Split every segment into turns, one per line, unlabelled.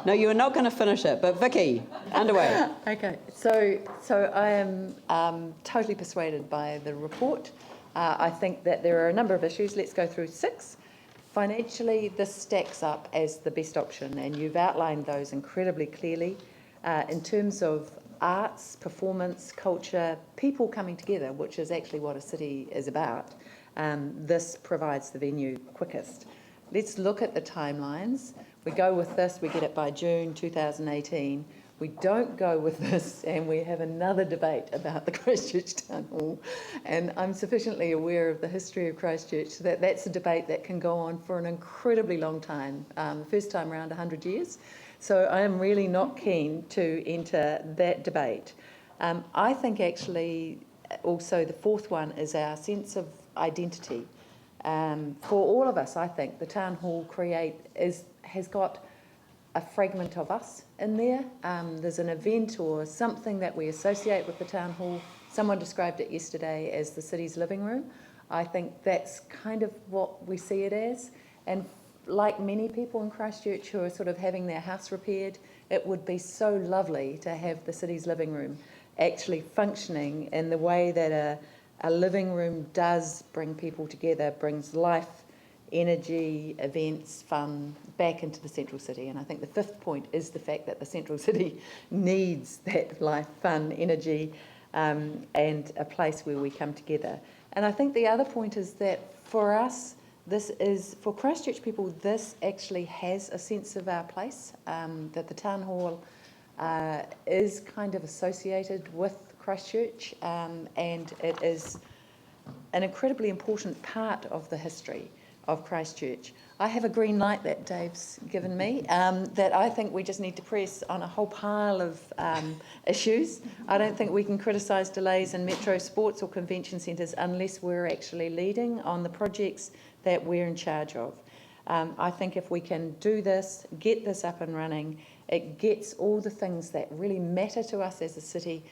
No, you are not going to finish it, but Vicky, underway.
Okay, so I am totally persuaded by the report. I think that there are a number of issues. Let's go through 6. Financially, this stacks up as the best option, and you've outlined those incredibly clearly. In terms of arts, performance, culture, people coming together, which is actually what a city is about, this provides the venue quickest. Let's look at the timelines. We go with this, we get it by June 2018. We don't go with this and we have another debate about the Christchurch Town Hall. And I'm sufficiently aware of the history of Christchurch that that's a debate that can go on for an incredibly long time, first time around 100 years. So I am really not keen to enter that debate. I think actually also the 4th one is our sense of identity. For all of us, I think the Town Hall has got a fragment of us in there. There's an event or something that we associate with the Town Hall. Someone described it yesterday as the city's living room. I think that's kind of what we see it as. And like many people in Christchurch who are sort of having their house repaired, it would be so lovely to have the city's living room actually functioning in the way that a living room does bring people together, brings life, energy, events, fun back into the central city. And I think the 5th point is the fact that the central city needs that life, fun, energy, and a place where we come together. And I think the other point is that for us, for Christchurch people, this actually has a sense of our place, that the Town Hall is kind of associated with Christchurch, and it is an incredibly important part of the history of Christchurch. I have a green light that Dave's given me that I think we just need to press on a whole pile of issues. I don't think we can criticise delays in metro sports or convention centres unless we're actually leading on the projects that we're in charge of. I think if we can do this, get this up and running, it gets all the things that really matter to us as a city,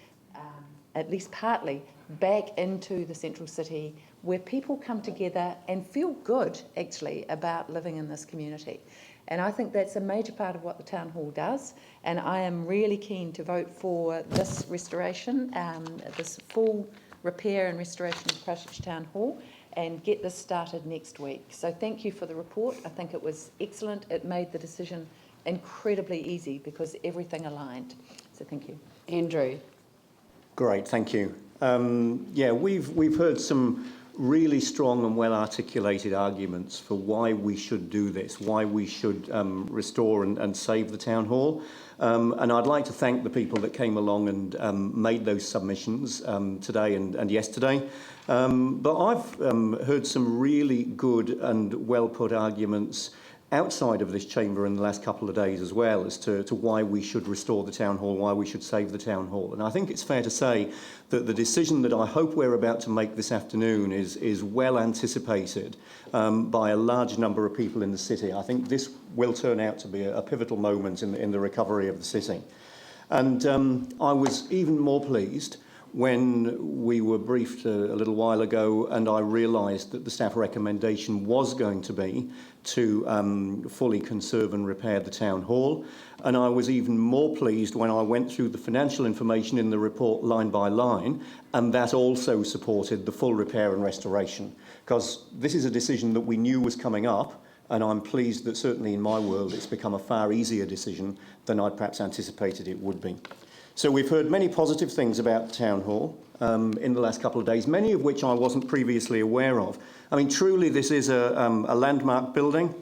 at least partly, back into the central city where people come together and feel good, actually, about living in this community. And I think that's a major part of what the Town Hall does. And I am really keen to vote for this restoration, this full repair and restoration of Christchurch Town Hall, and get this started next week. So thank you for the report. I think it was excellent. It made the decision incredibly easy because everything aligned. So thank you.
Andrew.
Great, thank you. Yeah, we've heard some really strong and well-articulated arguments for why we should do this, why we should restore and save the Town Hall. And I'd like to thank the people that came along and made those submissions today and yesterday. But I've heard some really good and well-put arguments outside of this chamber in the last couple of days as well as to why we should restore the Town Hall, why we should save the Town Hall. And I think it's fair to say that the decision that I hope we're about to make this afternoon is well anticipated by a large number of people in the city. I think this will turn out to be a pivotal moment in the recovery of the city. And I was even more pleased when we were briefed a little while ago and I realised that the staff recommendation was going to be to fully conserve and repair the Town Hall. And I was even more pleased when I went through the financial information in the report line by line, and that also supported the full repair and restoration, because this is a decision that we knew was coming up, and I'm pleased that certainly in my world it's become a far easier decision than I'd perhaps anticipated it would be. So we've heard many positive things about the Town Hall in the last couple of days, many of which I wasn't previously aware of. I mean, truly this is a landmark building.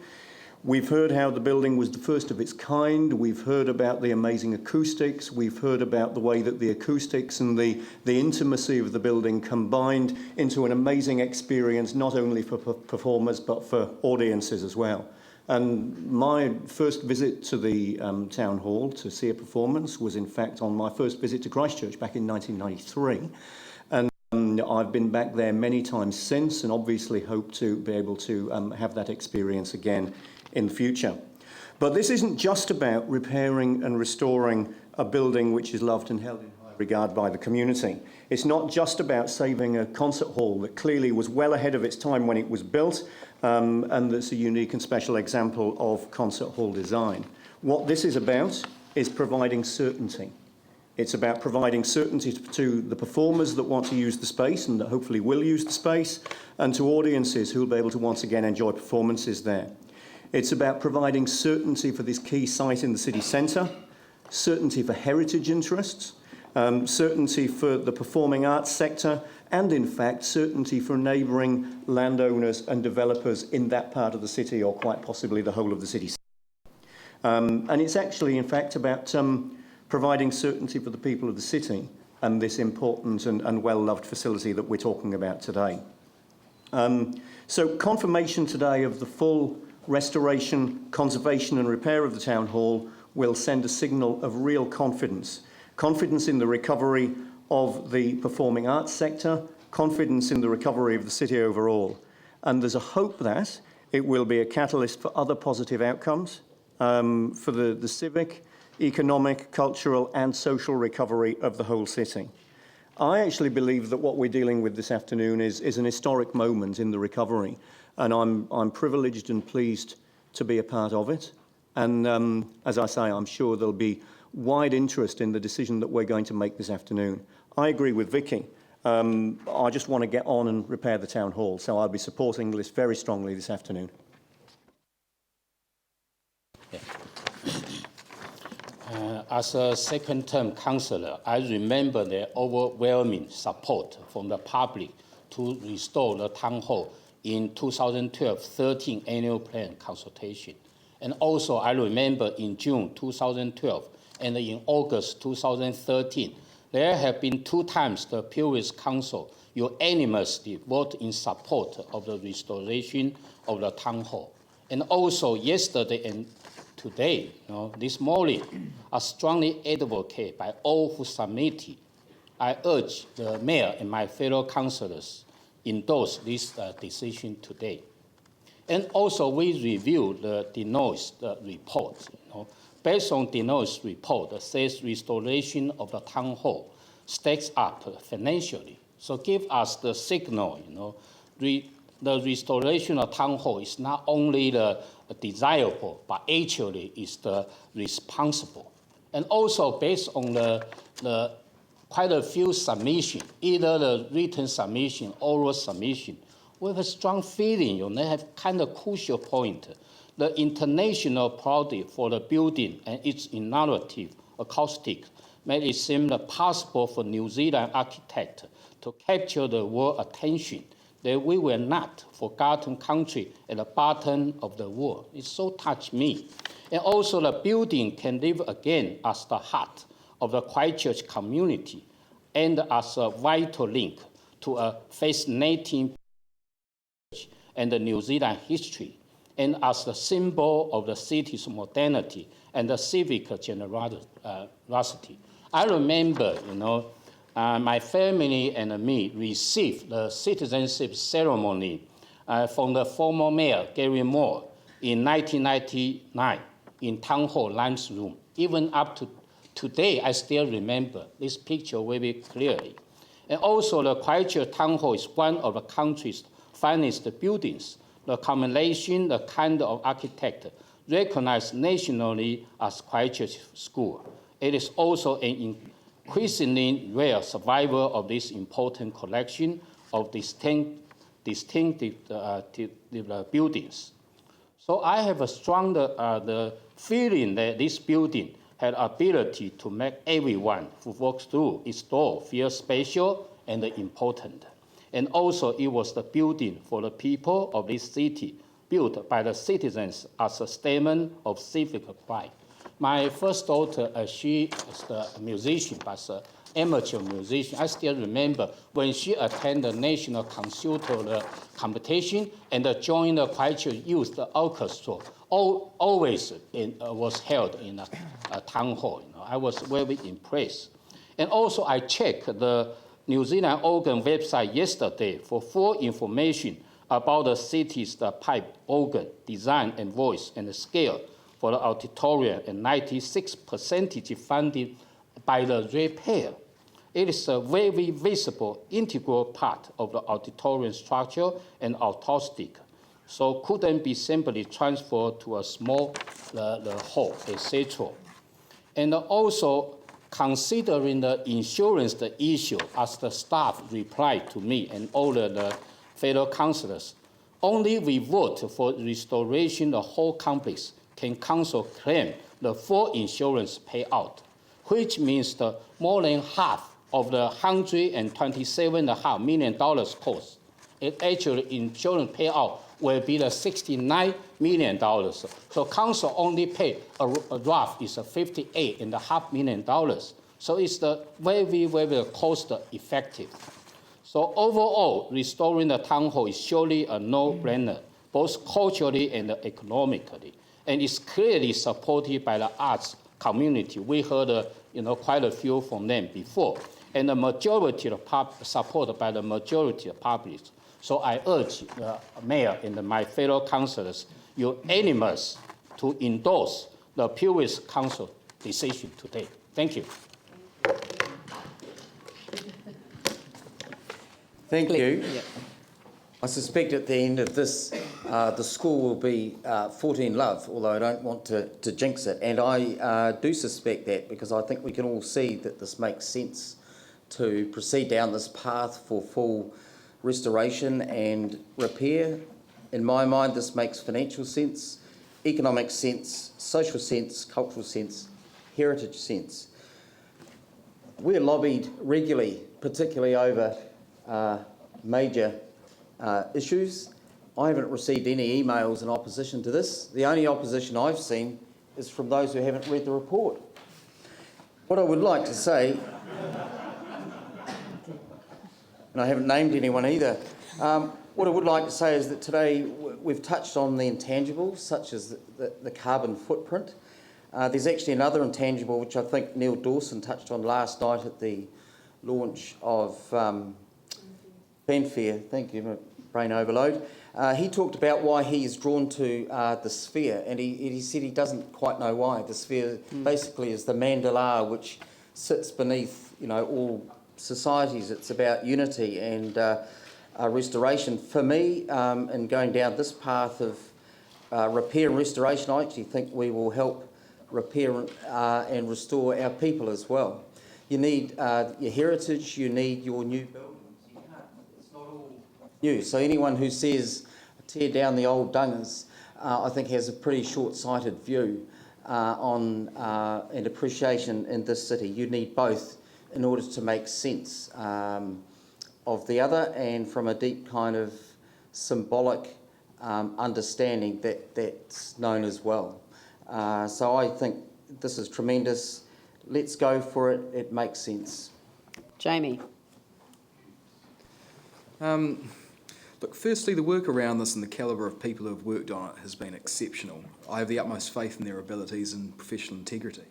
We've heard how the building was the first of its kind. We've heard about the amazing acoustics. We've heard about the way that the acoustics and the intimacy of the building combined into an amazing experience, not only for performers, but for audiences as well. And my first visit to the Town Hall to see a performance was in fact on my first visit to Christchurch back in 1993. And I've been back there many times since and obviously hope to be able to have that experience again in the future. But this isn't just about repairing and restoring a building which is loved and held in high regard by the community. It's not just about saving a concert hall that clearly was well ahead of its time when it was built, and that's a unique and special example of concert hall design. What this is about is providing certainty. It's about providing certainty to the performers that want to use the space and that hopefully will use the space, and to audiences who will be able to once again enjoy performances there. It's about providing certainty for this key site in the city centre, certainty for heritage interests, certainty for the performing arts sector, and in fact certainty for neighbouring landowners and developers in that part of the city, or quite possibly the whole of the city. And it's actually in fact about providing certainty for the people of the city and this important and well-loved facility that we're talking about today. So confirmation today of the full restoration, conservation and repair of the Town Hall will send a signal of real confidence. Confidence in the recovery of the performing arts sector, confidence in the recovery of the city overall. And there's a hope that it will be a catalyst for other positive outcomes for the civic, economic, cultural and social recovery of the whole city. I actually believe that what we're dealing with this afternoon is an historic moment in the recovery, and I'm privileged and pleased to be a part of it. And as I say, I'm sure there'll be wide interest in the decision that we're going to make this afternoon. I agree with Vicky. I just want to get on and repair the Town Hall, so I'll be supporting this very strongly this afternoon.
As a second-term councillor, I remember the overwhelming support from the public to restore the Town Hall in 2012-13 annual plan consultation. And also, I remember in June 2012 and in August 2013, there have been 2 times the previous council unanimously voted in support of the restoration of the Town Hall. And also, yesterday and today, this morning, I strongly advocate by all who submitted. I urge the mayor and my fellow councillors endorse this decision today. And also, we review the Denoise report. Based on Denoise report, that says restoration of the Town Hall stacks up financially. So give us the signal, the restoration of Town Hall is not only the desirable, but actually is the responsible. And also based on the quite a few submissions, either the written submission, oral submission, we have a strong feeling, they have kind of crucial point. The international project for the building and its innovative acoustic made it seem possible for New Zealand architects to capture the world attention, that we were not forgotten country at the bottom of the world. It so touched me. And also the building can live again as the heart of the Christchurch community and as a vital link to a fascinating and the New Zealand history, and as the symbol of the city's modernity and the civic generosity. I remember, my family and me received the citizenship ceremony from the former mayor, Gary Moore, in 1999 in Town Hall Lunch Room. Even up to today, I still remember this picture very clearly. And also, the Christchurch Town Hall is one of the country's finest buildings. The combination, the kind of architect recognized nationally as Christchurch School. It is also an increasingly rare survivor of this important collection of distinctive buildings. So I have a strong the feeling that this building had ability to make everyone who walks through its door feel special and important. And also it was the building for the people of this city, built by the citizens as a statement of civic pride. My first daughter, she is a musician, but an amateur musician. I still remember when she attended the National Concerto competition and joined the Christchurch Youth Orchestra. Always was held in a town hall. I was very impressed. And also I checked the New Zealand organ website yesterday for full information about the city's pipe organ design and voice and the scale for the auditorium, and 96% funded by the repair. It is a very visible, integral part of the auditorium structure and acoustic, so couldn't be simply transferred to a small the hall, etc. And also, considering the insurance the issue, as the staff replied to me and all the fellow councillors, only we vote for restoration the whole complex can council claim the full insurance payout, which means the more than half of the $127.5 million cost. It actually insurance payout will be the $69 million. So council only paid a rough is $58.5 million. So it's the very cost effective. So overall, restoring the town hall is surely a no-brainer, both culturally and economically, and it's clearly supported by the arts community. We heard quite a few from them before, and the majority of supported by the majority of public. So I urge the mayor and my fellow councillors unanimous to endorse the previous council decision today. Thank you.
Thank you.
Yeah.
I suspect at the end of this, the score will be 14 love, although I don't want to jinx it. And I do suspect that because I think we can all see that this makes sense to proceed down this path for full restoration and repair. In my mind, this makes financial sense, economic sense, social sense, cultural sense, heritage sense. We're lobbied regularly, particularly over major issues. I haven't received any emails in opposition to this. The only opposition I've seen is from those who haven't read the report. What I would like to say, and I haven't named anyone either, what I would like to say is that today we've touched on the intangibles, such as the carbon footprint. There's actually another intangible which I think Neil Dawson touched on last night at the launch of Fanfare. Thank you, my brain overload. He talked about why he is drawn to the sphere, and he said he doesn't quite know why. The sphere basically is the mandala which sits beneath, all societies. It's about unity and restoration. For me, in going down this path of repair and restoration, I actually think we will help repair and restore our people as well. You need your heritage, you need your new buildings. It's not all new. So anyone who says tear down the old dungas, I think has a pretty short-sighted view on and appreciation in this city. You need both in order to make sense of the other, and from a deep kind of symbolic understanding that's known as well. So I think this is tremendous. Let's go for it. It makes sense.
Jamie.
Look, firstly, the work around this and the calibre of people who have worked on it has been exceptional. I have the utmost faith in their abilities and professional integrity.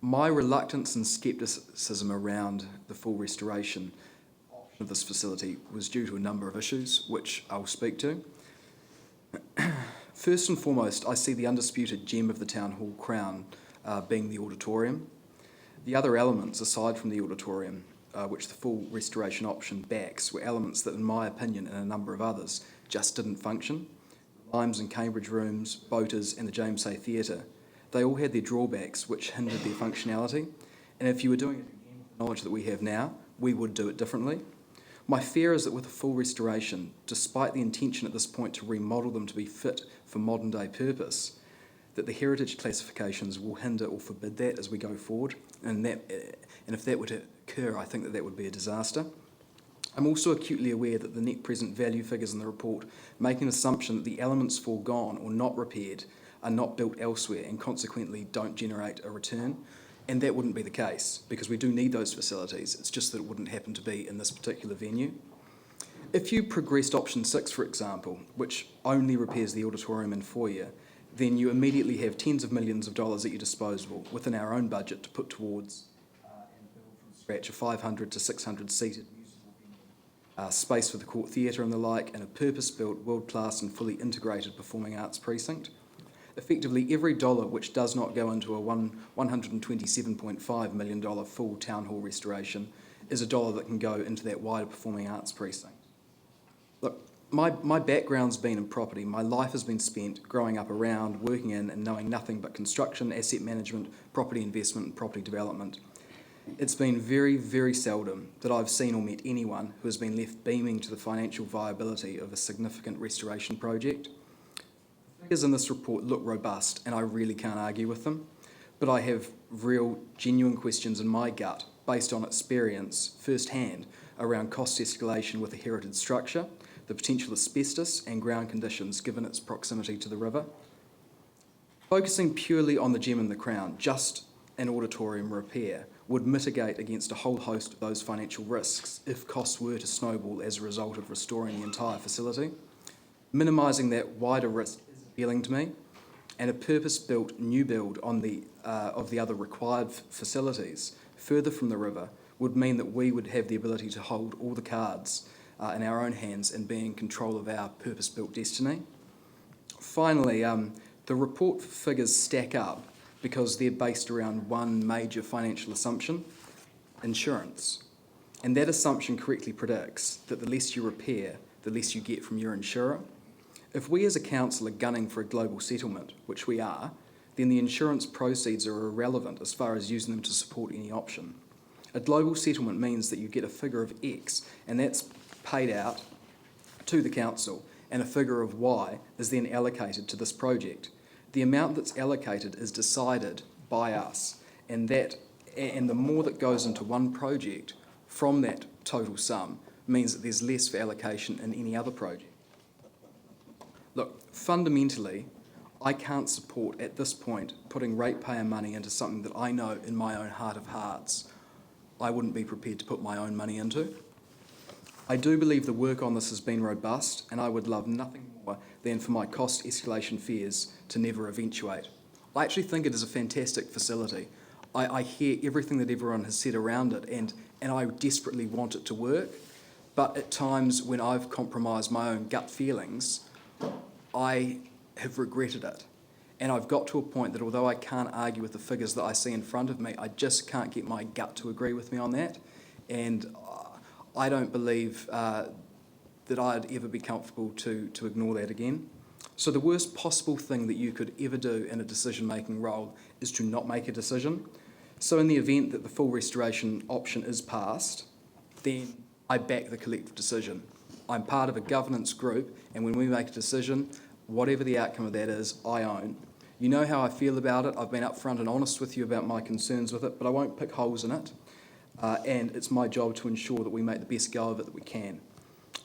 My reluctance and scepticism around the full restoration of this facility was due to a number of issues, which I'll speak to. First and foremost, I see the undisputed gem of the Town Hall crown being the auditorium. The other elements, aside from the auditorium, which the full restoration option backs, were elements that, in my opinion, and a number of others, just didn't function. The Limes and Cambridge rooms, Boaters and the James Hay Theatre, they all had their drawbacks which hindered their functionality, and if you were doing it again with the knowledge that we have now, we would do it differently. My fear is that with a full restoration, despite the intention at this point to remodel them to be fit for modern day purpose, that the heritage classifications will hinder or forbid that as we go forward, and if that were to occur, I think that would be a disaster. I'm also acutely aware that the net present value figures in the report make an assumption that the elements foregone or not repaired are not built elsewhere and consequently don't generate a return, and that wouldn't be the case because we do need those facilities. It's just that it wouldn't happen to be in this particular venue. If you progressed option 6, for example, which only repairs the auditorium and foyer, then you immediately have tens of millions of dollars at your disposal within our own budget to put towards and build from scratch a 500 to 600 seated musical venue, space for the Court Theatre and the like, and a purpose-built, world-class and fully integrated performing arts precinct. Effectively, every dollar which does not go into a $127.5 million full town hall restoration is a dollar that can go into that wider performing arts precinct. Look, my background's been in property. My life has been spent growing up around, working in and knowing nothing but construction, asset management, property investment and property development. It's been very, very seldom that I've seen or met anyone who has been left beaming to the financial viability of a significant restoration project. The figures in this report look robust and I really can't argue with them, but I have real, genuine questions in my gut based on experience firsthand around cost escalation with a heritage structure, the potential asbestos and ground conditions given its proximity to the river. Focusing purely on the gem in the crown, just an auditorium repair, would mitigate against a whole host of those financial risks if costs were to snowball as a result of restoring the entire facility. Minimising that wider risk is appealing to me, and a purpose-built new build on of the other required facilities further from the river would mean that we would have the ability to hold all the cards in our own hands and be in control of our purpose-built destiny. Finally, the report figures stack up because they're based around one major financial assumption, insurance. And that assumption correctly predicts that the less you repair, the less you get from your insurer. If we as a council are gunning for a global settlement, which we are, then the insurance proceeds are irrelevant as far as using them to support any option. A global settlement means that you get a figure of X, and that's paid out to the council, and a figure of Y is then allocated to this project. The amount that's allocated is decided by us, and the more that goes into one project from that total sum means that there's less for allocation in any other project. Look, fundamentally, I can't support at this point putting ratepayer money into something that I know in my own heart of hearts I wouldn't be prepared to put my own money into. I do believe the work on this has been robust, and I would love nothing more than for my cost escalation fears to never eventuate. I actually think it is a fantastic facility. I hear everything that everyone has said around it, and I desperately want it to work, but at times when I've compromised my own gut feelings, I have regretted it. And I've got to a point that although I can't argue with the figures that I see in front of me, I just can't get my gut to agree with me on that. And I don't believe that I'd ever be comfortable to ignore that again. So the worst possible thing that you could ever do in a decision-making role is to not make a decision. So in the event that the full restoration option is passed, then I back the collective decision. I'm part of a governance group, and when we make a decision, whatever the outcome of that is, I own. You know how I feel about it. I've been upfront and honest with you about my concerns with it, but I won't pick holes in it. And it's my job to ensure that we make the best go of it that we can.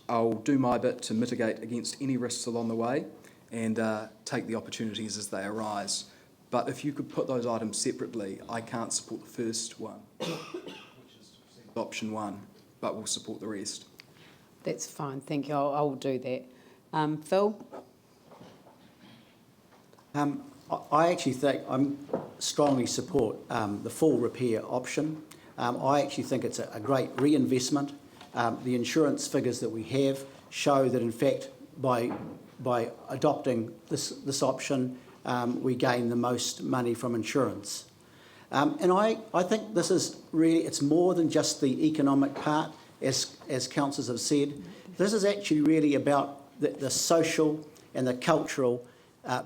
I'll do my bit to mitigate against any risks along the way and take the opportunities as they arise. But if you could put those items separately, I can't support the first one, which is option one, but we'll support the rest.
That's fine, thank you. I'll do that. Phil?
I actually think I strongly support the full repair option. I actually think it's a great reinvestment. The insurance figures that we have show that, in fact, by adopting this option, we gain the most money from insurance. And I think this is really, it's more than just the economic part, as councillors have said. This is actually really about the social and the cultural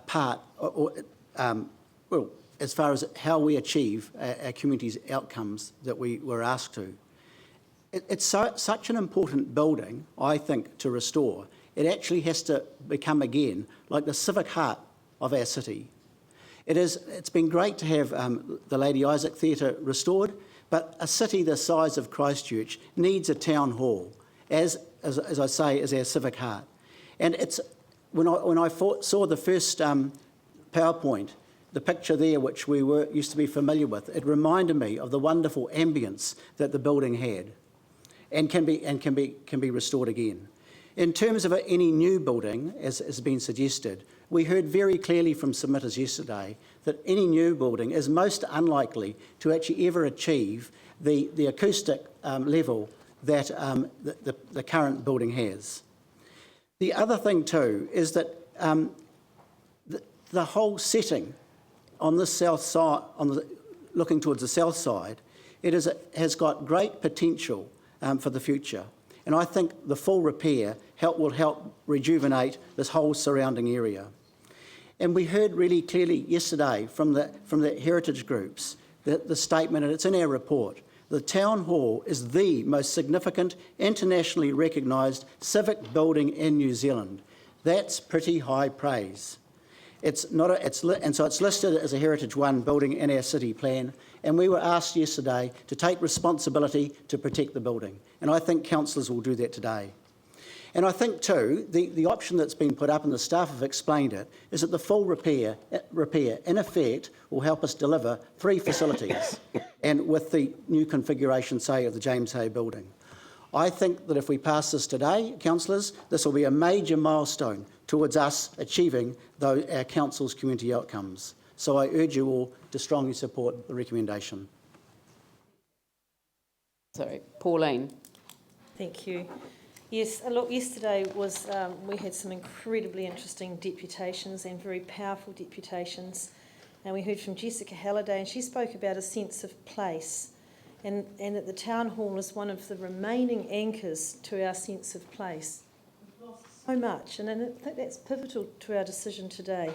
part, well, as far as how we achieve our community's outcomes that we were asked to. It's such an important building, I think, to restore. It actually has to become again like the civic heart of our city. It's been great to have the Lady Isaac Theatre restored, but a city the size of Christchurch needs a town hall, as I say, as our civic heart. And it's when I saw the first PowerPoint, the picture there, which we used to be familiar with, it reminded me of the wonderful ambience that the building had, and can be restored again. In terms of any new building, as has been suggested, we heard very clearly from submitters yesterday that any new building is most unlikely to actually ever achieve the acoustic level that the current building has. The other thing too is that the whole setting on the south side, looking towards the south side, has got great potential for the future. And I think the full repair will help rejuvenate this whole surrounding area. And we heard really clearly yesterday from the heritage groups the statement, and it's in our report, the Town Hall is the most significant internationally recognised civic building in New Zealand. That's pretty high praise. And so it's listed as a Heritage 1 building in our city plan, and we were asked yesterday to take responsibility to protect the building, and I think councillors will do that today. And I think too, the option that's been put up, and the staff have explained it, is that the full repair in effect will help us deliver 3 facilities, and with the new configuration, say, of the James Hay building. I think that if we pass this today, councillors, this will be a major milestone towards us achieving our council's community outcomes. So I urge you all to strongly support the recommendation.
Sorry, Pauline.
Thank you. Yes, look, yesterday was, we had some incredibly interesting deputations and very powerful deputations. And we heard from Jessica Halliday, and she spoke about a sense of place, and that the Town Hall is one of the remaining anchors to our sense of place. We've lost so much, and I think that's pivotal to our decision today.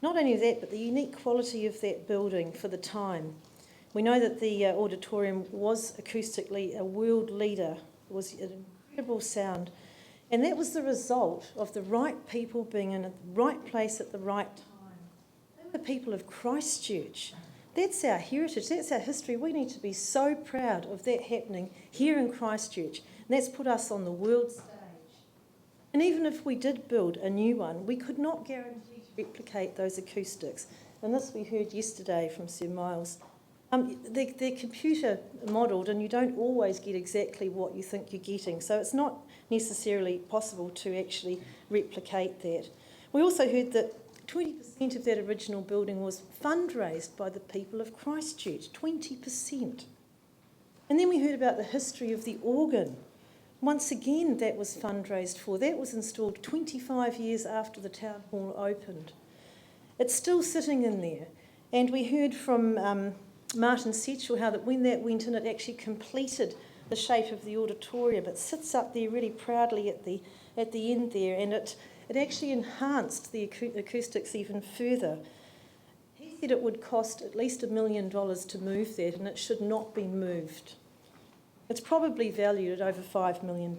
Not only that, but the unique quality of that building for the time. We know that the auditorium was acoustically a world leader. It was an incredible sound. And that was the result of the right people being in the right place at the right time. They were the people of Christchurch. That's our heritage, that's our history. We need to be so proud of that happening here in Christchurch. And that's put us on the world stage. And even if we did build a new one, we could not guarantee to replicate those acoustics. And this we heard yesterday from Sir Miles. They're computer modelled, and you don't always get exactly what you think you're getting. So it's not necessarily possible to actually replicate that. We also heard that 20% of that original building was fundraised by the people of Christchurch, 20%. And then we heard about the history of the organ. Once again, that was fundraised for. That was installed 25 years after the Town Hall opened. It's still sitting in there. And we heard from Martin Setchell how that when that went in, it actually completed the shape of the auditorium. It sits up there really proudly at the end there, and it actually enhanced the acoustics even further. He said it would cost at least $1 million to move that, and it should not be moved. It's probably valued at over $5 million.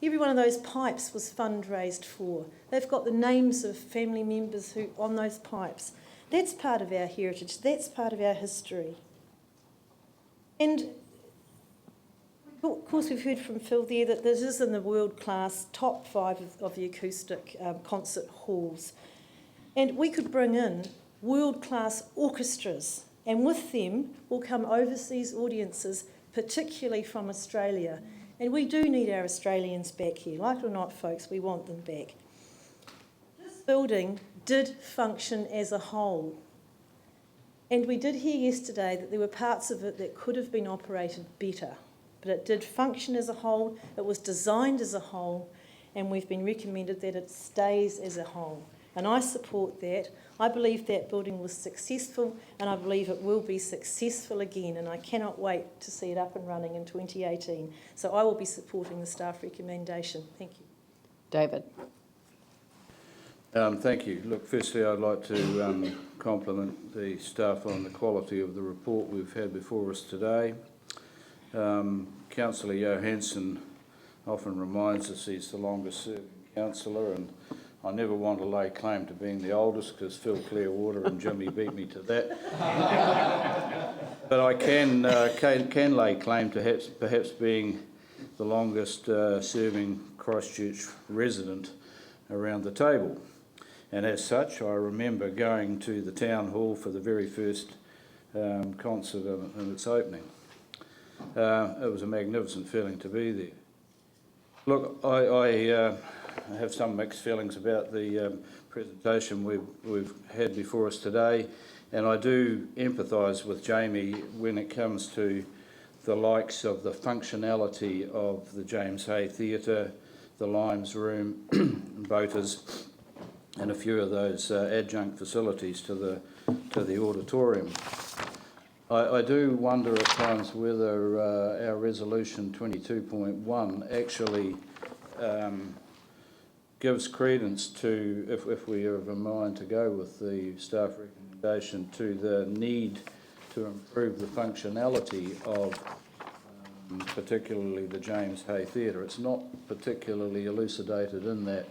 Every one of those pipes was fundraised for. They've got the names of family members who on those pipes. That's part of our heritage. That's part of our history. And of course, we've heard from Phil there that this is in the world-class top 5 of the acoustic concert halls. And we could bring in world-class orchestras, and with them will come overseas audiences, particularly from Australia. And we do need our Australians back here. Like it or not, folks, we want them back. This building did function as a whole. And we did hear yesterday that there were parts of it that could have been operated better. But it did function as a whole, it was designed as a whole, and we've been recommended that it stays as a whole. And I support that. I believe that building was successful, and I believe it will be successful again, and I cannot wait to see it up and running in 2018. So I will be supporting the staff recommendation. Thank you.
David.
Thank you. Look, firstly, I'd like to compliment the staff on the quality of the report we've had before us today. Councillor Johansson often reminds us he's the longest serving councillor, and I never want to lay claim to being the oldest because Phil Clearwater and Jimmy beat me to that. But I can lay claim to perhaps being the longest serving Christchurch resident around the table. And as such, I remember going to the Town Hall for the very first concert in its opening. It was a magnificent feeling to be there. Look, I have some mixed feelings about the presentation we've had before us today, and I do empathise with Jamie when it comes to the likes of the functionality of the James Hay Theatre, the Limes Room, Boaters, and a few of those adjunct facilities to the auditorium. I do wonder at times whether our resolution 22.1 actually gives credence to, if we are of a mind to go with the staff recommendation, to the need to improve the functionality of particularly the James Hay Theatre. It's not particularly elucidated in that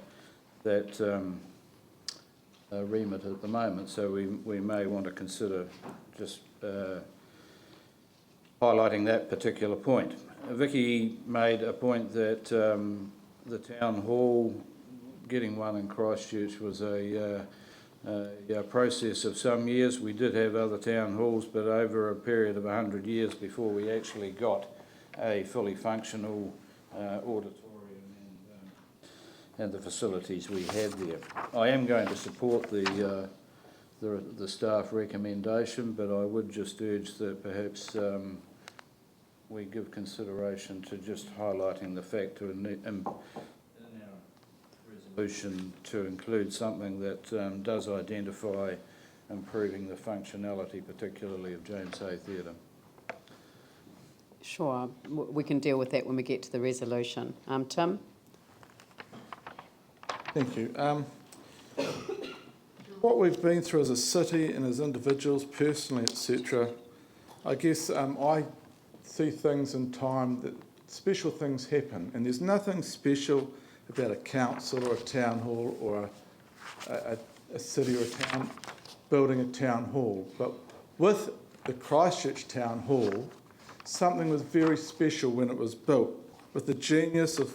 remit at the moment, so we may want to consider just highlighting that particular point. Vicky made a point that the town hall, getting one in Christchurch, was a process of some years. We did have other town halls, but over a period of 100 years before we actually got a fully functional auditorium and the facilities we have there. I am going to support the staff recommendation, but I would just urge that perhaps we give consideration to just highlighting the fact in our resolution to include something that does identify improving the functionality, particularly of James Hay Theatre.
Sure, we can deal with that when we get to the resolution. Tim?
Thank you. What we've been through as a city and as individuals, personally, etc., I guess I see things in time that special things happen, and there's nothing special about a council or a town hall or a city or a town building a town hall. But with the Christchurch Town Hall, something was very special when it was built, with the genius of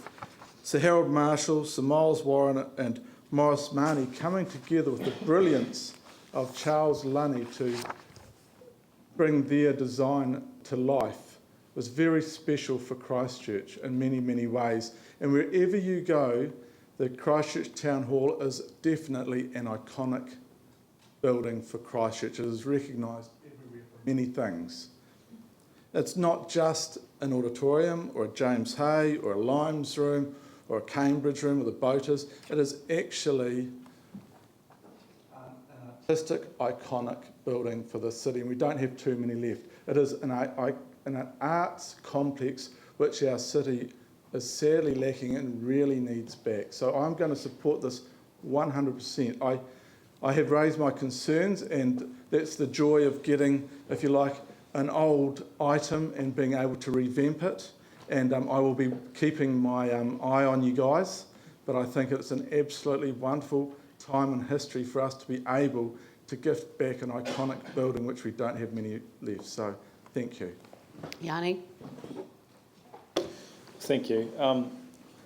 Sir Harold Marshall, Sir Miles Warren and Morris Marnie coming together with the brilliance of Charles Lunny to bring their design to life. Was very special for Christchurch in many, many ways. And wherever you go, the Christchurch Town Hall is definitely an iconic building for Christchurch. It is recognised everywhere for many things. It's not just an auditorium or a James Hay or a Limes room or a Cambridge room or the Boaters. It is actually an artistic, iconic building for the city, and we don't have too many left. It is an arts complex which our city is sadly lacking and really needs back. So I'm going to support this 100%. I have raised my concerns, and that's the joy of getting, if you like, an old item and being able to revamp it. And I will be keeping my eye on you guys, but I think it's an absolutely wonderful time in history for us to be able to gift back an iconic building which we don't have many left. So thank you.
Yanni?
Thank you.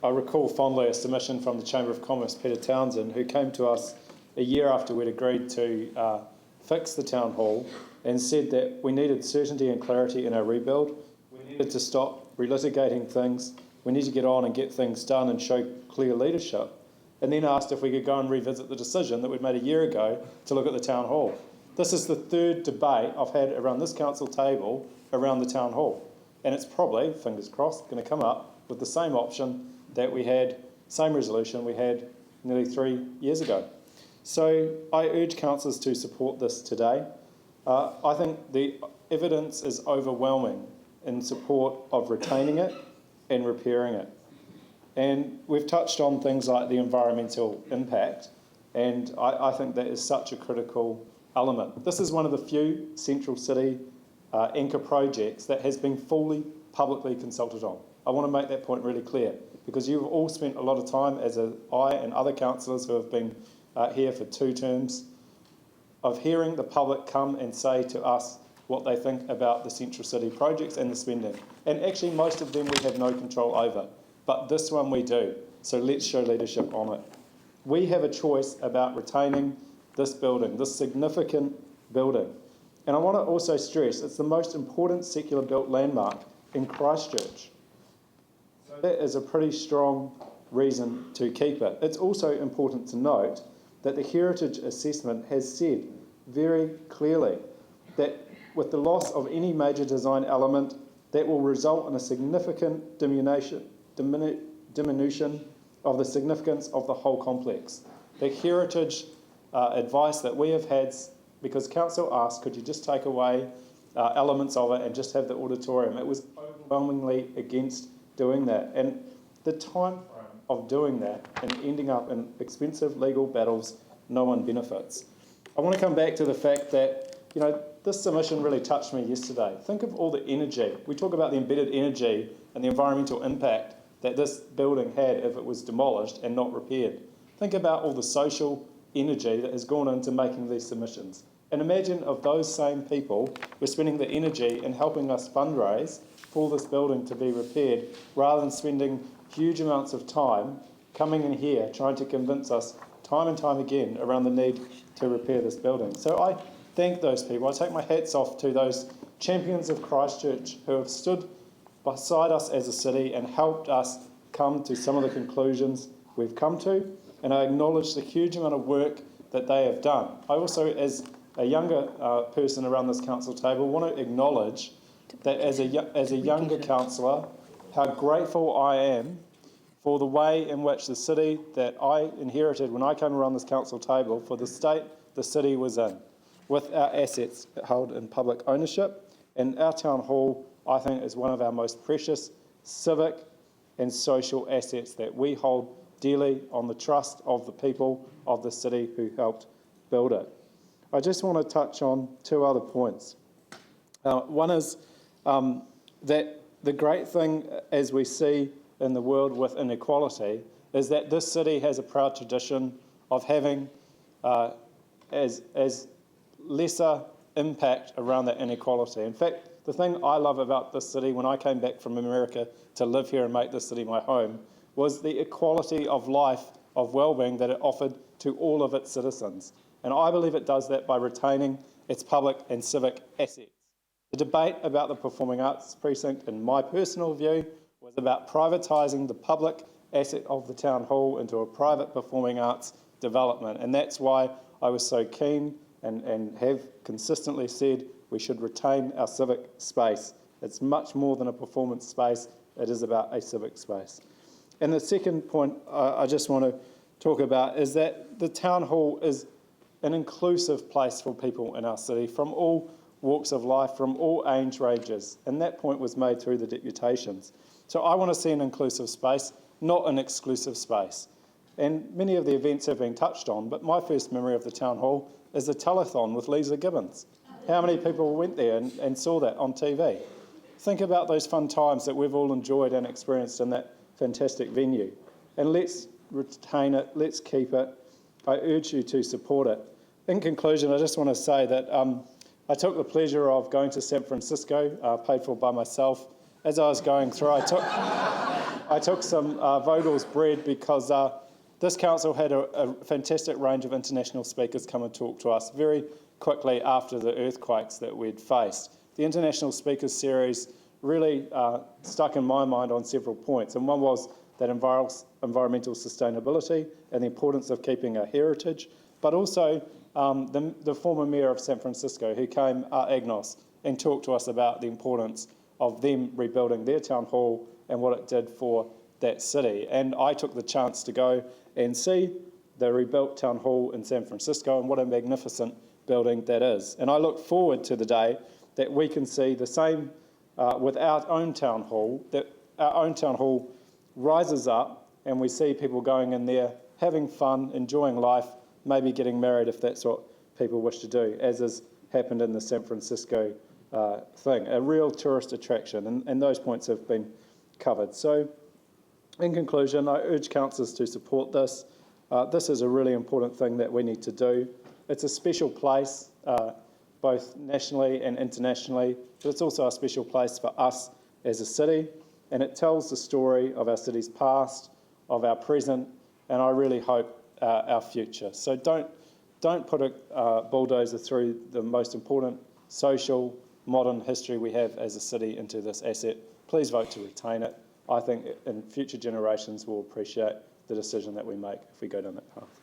I recall fondly a submission from the Chamber of Commerce, Peter Townsend, who came to us a year after we'd agreed to fix the town hall and said that we needed certainty and clarity in our rebuild. We needed to stop relitigating things. We need to get on and get things done and show clear leadership. And then asked if we could go and revisit the decision that we'd made a year ago to look at the town hall. This is the third debate I've had around this council table around the town hall. And it's probably, fingers crossed, going to come up with the same option that we had, same resolution we had nearly 3 years ago. So I urge councillors to support this today. I think the evidence is overwhelming in support of retaining it and repairing it. And we've touched on things like the environmental impact, and I think that is such a critical element. This is one of the few central city anchor projects that has been fully publicly consulted on. I want to make that point really clear, because you've all spent a lot of time, as I and other councillors who have been here for 2 terms, of hearing the public come and say to us what they think about the central city projects and the spending. And actually most of them we have no control over, but this one we do. So let's show leadership on it. We have a choice about retaining this building, this significant building. And I want to also stress, it's the most important secular built landmark in Christchurch. So that is a pretty strong reason to keep it. It's also important to note that the heritage assessment has said very clearly that with the loss of any major design element, that will result in a significant diminution of the significance of the whole complex. The heritage advice that we have had, because council asked, could you just take away elements of it and just have the auditorium. It was overwhelmingly against doing that. And the time frame of doing that and ending up in expensive legal battles, no one benefits. I want to come back to the fact that, you know, this submission really touched me yesterday. Think of all the energy. We talk about the embedded energy and the environmental impact that this building had if it was demolished and not repaired. Think about all the social energy that has gone into making these submissions. And imagine if those same people were spending the energy in helping us fundraise for this building to be repaired, rather than spending huge amounts of time coming in here trying to convince us time and time again around the need to repair this building. So I thank those people. I take my hats off to those champions of Christchurch who have stood beside us as a city and helped us come to some of the conclusions we've come to, and I acknowledge the huge amount of work that they have done. I also, as a younger person around this council table, want to acknowledge that as a younger councillor, how grateful I am for the way in which the city that I inherited when I came around this council table, for the state the city was in, with our assets held in public ownership. And our town hall, I think, is one of our most precious civic and social assets that we hold dearly on the trust of the people of the city who helped build it. I just want to touch on two other points. One is that the great thing, as we see in the world with inequality, is that this city has a proud tradition of having as lesser impact around that inequality. In fact, the thing I love about this city when I came back from America to live here and make this city my home was the equality of life, of well-being that it offered to all of its citizens. And I believe it does that by retaining its public and civic assets. The debate about the Performing Arts Precinct, in my personal view, was about privatising the public asset of the town hall into a private performing arts development. And that's why I was so keen and have consistently said we should retain our civic space. It's much more than a performance space, it is about a civic space. And the second point I just want to talk about is that the town hall is an inclusive place for people in our city from all walks of life, from all age ranges. And that point was made through the deputations. So I want to see an inclusive space, not an exclusive space. And many of the events have been touched on, but my first memory of the town hall is the telethon with Lisa Gibbons. How many people went there and saw that on TV? Think about those fun times that we've all enjoyed and experienced in that fantastic venue. And let's retain it, let's keep it. I urge you to support it. In conclusion, I just want to say that I took the pleasure of going to San Francisco, paid for by myself. As I was going through, I took some Vogel's bread because this council had a fantastic range of international speakers come and talk to us very quickly after the earthquakes that we'd faced. The International Speakers Series really stuck in my mind on several points, and one was that environmental sustainability and the importance of keeping our heritage, but also the former mayor of San Francisco who came, Agnos, and talked to us about the importance of them rebuilding their town hall and what it did for that city. And I took the chance to go and see the rebuilt town hall in San Francisco, and what a magnificent building that is. And I look forward to the day that we can see the same with our own town hall, that our own town hall rises up and we see people going in there, having fun, enjoying life, maybe getting married if that's what people wish to do, as has happened in the San Francisco thing, a real tourist attraction, and those points have been covered. So, in conclusion, I urge councillors to support this. This is a really important thing that we need to do. It's a special place, both nationally and internationally, but it's also a special place for us as a city, and it tells the story of our city's past, of our present, and I really hope our future. So don't put a bulldozer through the most important social, modern history we have as a city into this asset. Please vote to retain it. I think in future generations will appreciate the decision that we make if we go down that path.